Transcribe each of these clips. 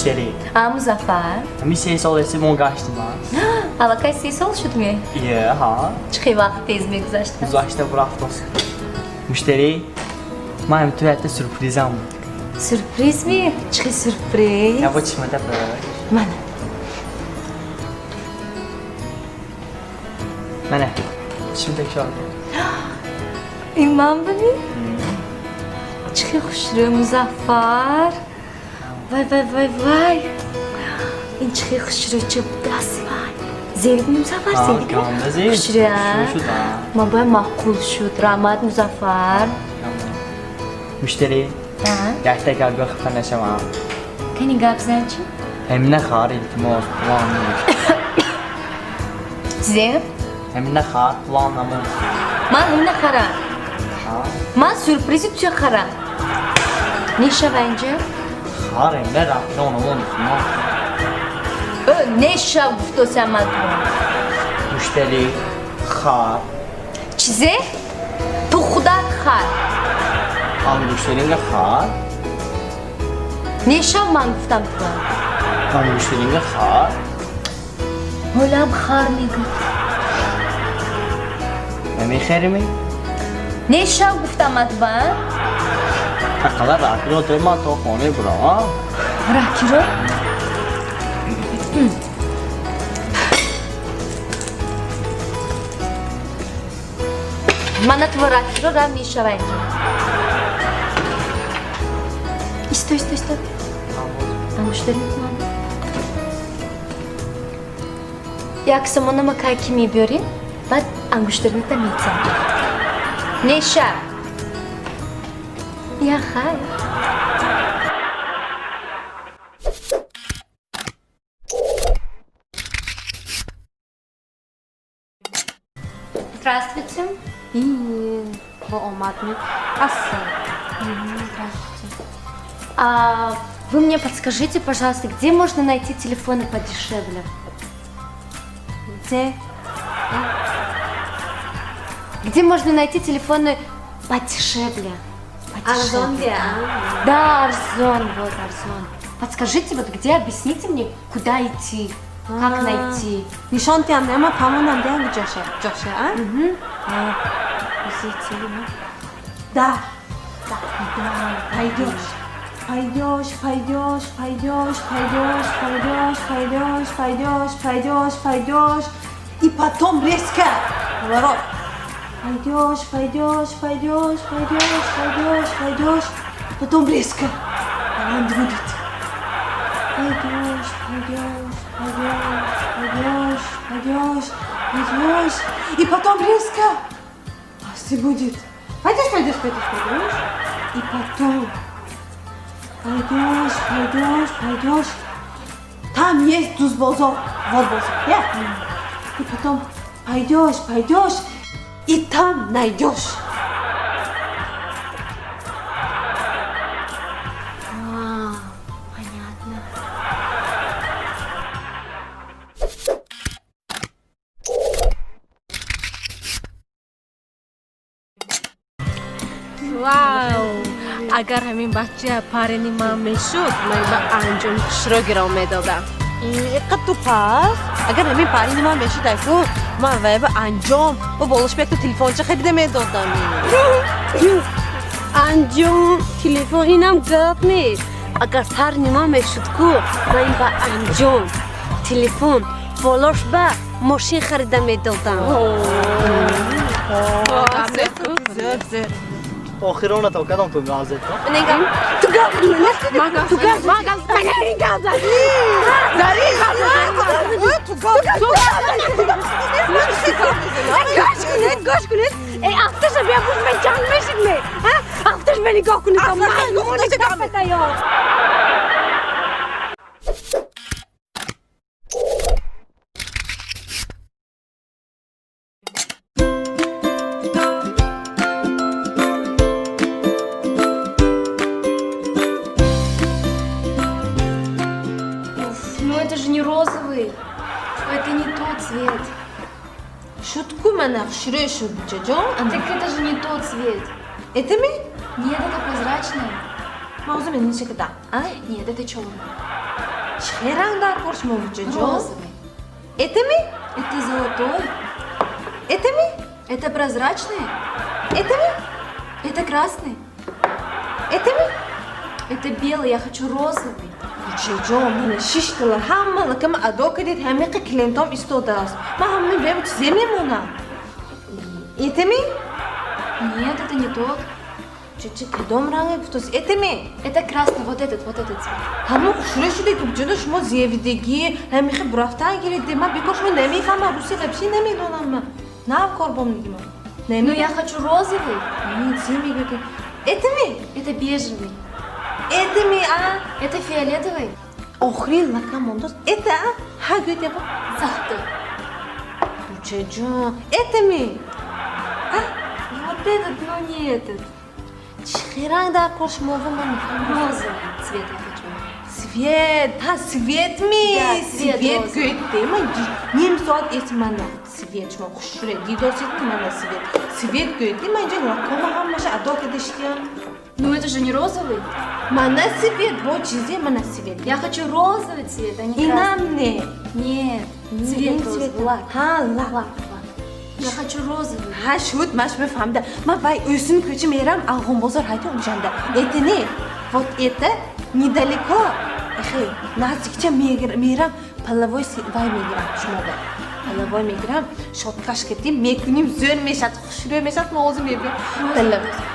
مشتری مزفر همی 3 سال است گشتم الان 3 سال شد می یه ها چه وقت تیز میگذشت گذشته برافت مشتری ما هم تو حتی سورپریزم بود سورپریز می؟ چه سورپریز؟ یا با چی مده برای منه چی تکرار این من ببین چه خوش روی مزفر وای وای وای وای این چه خوش روی چه دست وای زیری بود مزفر زیری بود خوش روی ما باید معقول شد رحمت مزفر مشتری گهته که اگه خفه نشم کنی گپ زن چی؟ همینه خواهر التماس پلان نمید چیزه؟ همینه خواهر پلان نمید من همینه خواهرم من سورپریزی توی خواهرم نیشه و اینجا؟ خواهر همینه رفته اونمون نیشه گفتو سمت مشتری خواهر چیزه؟ تو خودت خواهر آن مشتری خواهر نیشه من گفتم تو آن مشتری خواهر حالا هم خواهر میگو نمیخری می؟ نیشه گفتم اتبان اقلا راکی رو توی ما تو خونه برا راکی رو؟ من تو راکی رو رم نیشه و اینجا ایستو مشتری میکنم یک سمانه ما کاکی میبیاریم بعد انگشترینت رو میتزم نیشه یا خیر Здравствуйте. Вы омадны. Здравствуйте. Вы мне подскажите, пожалуйста, где можно найти телефоны подешевле? Где? Где можно найти телефоны подешевле? Арзон где? Да, Арзон, вот Арзон. Подскажите, вот где, объясните мне, куда идти, как найти. Нишон тям нема, помонам дем Джоше. Да. Пойдешь. И потом резко поворот. Пойдешь. Потом резко. Он будет. Пойдешь. И потом резко. Пусть будет. Пойдешь. И потом. Пойдешь. Там есть дузболзор. Вот болзор. И потом пойдешь. И там найдешь. Понятно. واو اگر همین بچه پارنی ما میشد من با انجام شروع گرام میدادم اینقدر تو پس اگر همین پارنی ما میشد ایسو من با انجام با بولش بیک تو تلفنچه خریده میدادم انجام تلفن اینم گپ نیست اگر پارنی ما میشد کو من با انجام تلفن بولش با ماشین خریده میدادم زر آخرونه تا کدام تو گازه نگم تو گاز من این گاز زری گاز کنید ای اختش بیا بود من جان میشید می اختش من نگاه کنید من نگاه یا Это же не розовый. Это не тот цвет. Шутку меня ширешу бучаджо. Так это же не тот цвет. Это ми? Нет, это прозрачный. Мауза меня не всегда. Нет, это черный. چه رنگ در کارش موجود جو؟ Розовый. Это ми? Это золотой. Это ми? Это прозрачный. Это ми? Это красный. Это ми? Это белый. Я хочу розовый. Çocuk bana şiştiler. Hammalıkım ado kadar hemik klentom istodas. Ma hammi ve çizemem ona. Это ми? Нет, это не тот. Çocuk kadom rangı kutus. Это ми? Это красный. Вот этот цвет. Hamı şuraya şuraya kupcuda şuma ziyevdeki hemik braftan girdi. Ma bir koşma nemi fama Rusi kapşi nemi dolanma. Ne yap korbom nigma? Но Nemi? я хочу розовый. Nemi zimi götür. Это ми? Это бежевый. Это ми a? Это фиолетовый. Ohri lakam ondos. Это a? Ha göt yapı. Захты. Çocuk. Это ми? Вот этот, но не этот. Çıkıran da koşmalı mı? Розовый цвет я хочу. Svet, ha svet mi? Da, svet Svet roza. göt değil mi? Nim saat etmana. Svet şma kuşure didos etmana svet. Svet göt değil mi? Önce lakama hammaşa adok ediştiyan. Ну это же не розовый. Mana svet bu çizi mana svet. Я хочу розовый цвет, а не красный. İnam ne? Нет, цвет розовый. Лак. Ha lak. Лак. Я хочу розовый. Ha şut maş befamda. Ma bay ösün köçü meram ağım bozar haydi olacağında. Eti ne? Вот это недалеко. Эй, назикче мейрам половой вай мейрам шумада. Половой мейрам шоткаш кетим мекуним зön мешат хушрё мешат мозу мейрам.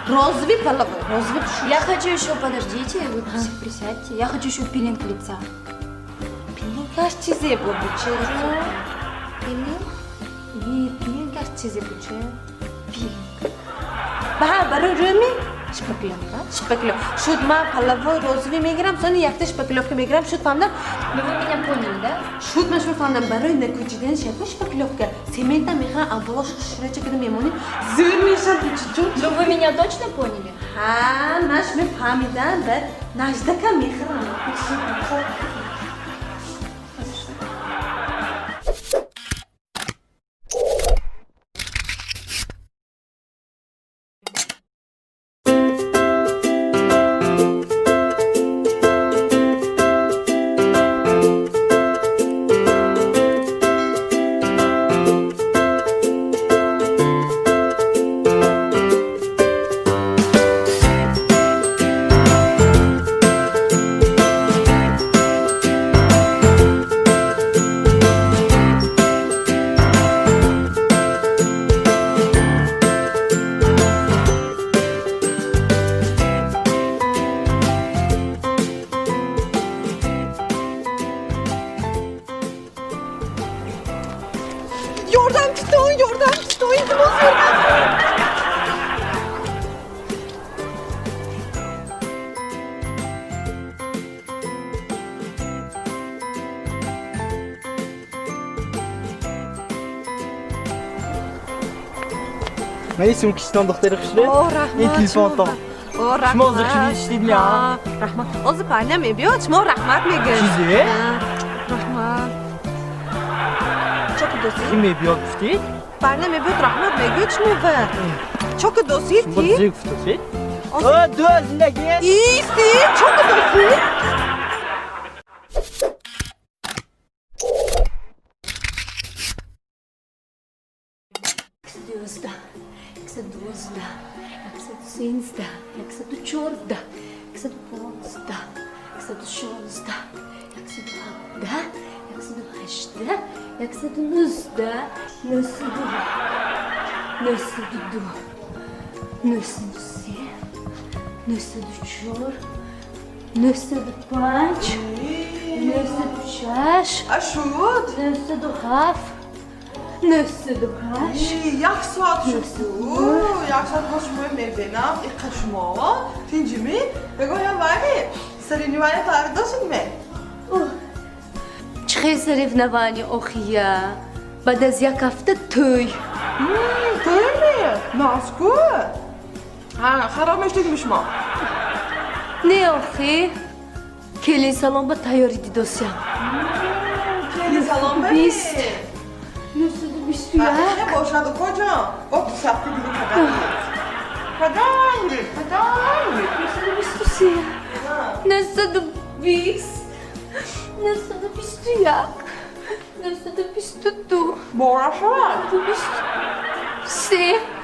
Розовый половой, розовый. Я хочу еще, подождите, вы присядьте. Я хочу еще пилинг лица. Pilin kaç çize bu bıçağı? Pilin? İyi, pilin kaç çize bıçağı? Pilin. Bah, barı römi? Şpaklovka. Şpaklov. Şut ma palavoy розовый мейрам, sonra yakta şpaklovka meyram şut famda. Ну вы меня поняли, да? Şut ma şut famda barı ne kuciden şapa şpaklovka. Sementa meyran abla şuraya çekelim yemoni. Zön meşat bıçağı. Ну вы меня точно поняли? Ha, naş me famidan ber. Najdaka meyran. Yordan tutun, İdimiz yordan. Mais ils sont qui sont dans tes recherches? Oh, Rahmat. Et qu'ils sont en Oh, Rahmat. شما زخیدی ya. Rahmat. O zıpane mi biyo? Şmo Rahmat mi gel? Çizi? Rahmat. Çok dosi. Kim mi bir gifti? Bana mi biyo Rahmat mi gel? Şmo ver. Çok dosi Bu ti. zevk gifti. Oh, dur zindagi. İyisi. Çok dosi. Звезда, звезда, звезда, чорда, полста, шорста, да, хашда, нузда, носуду, носусе, носуду чор, носуду панч, носуду чаш, Aşut. носуду хав, носуду хаш. Yaksat şu. Yaksat hoşuma mevdena. İkaşma. Tincimi. Bego ya bari. Sarını bana tarıdasın mı? چخیل سرفنوانی اوخیا بعد از یک هفته توی Değil mi? Nasıl? Ha, haram eşlikmiş mi? نه اوخی کلی سلام با تیاری دیدوسیم Kedi salon be. بیست نسد بیست یا Ne boşadı kocam? O sattı gibi kadar. Kadar. نسد بیست Nasıl da pişti ya. Nasıl da pişti tuttu. Borra Sì.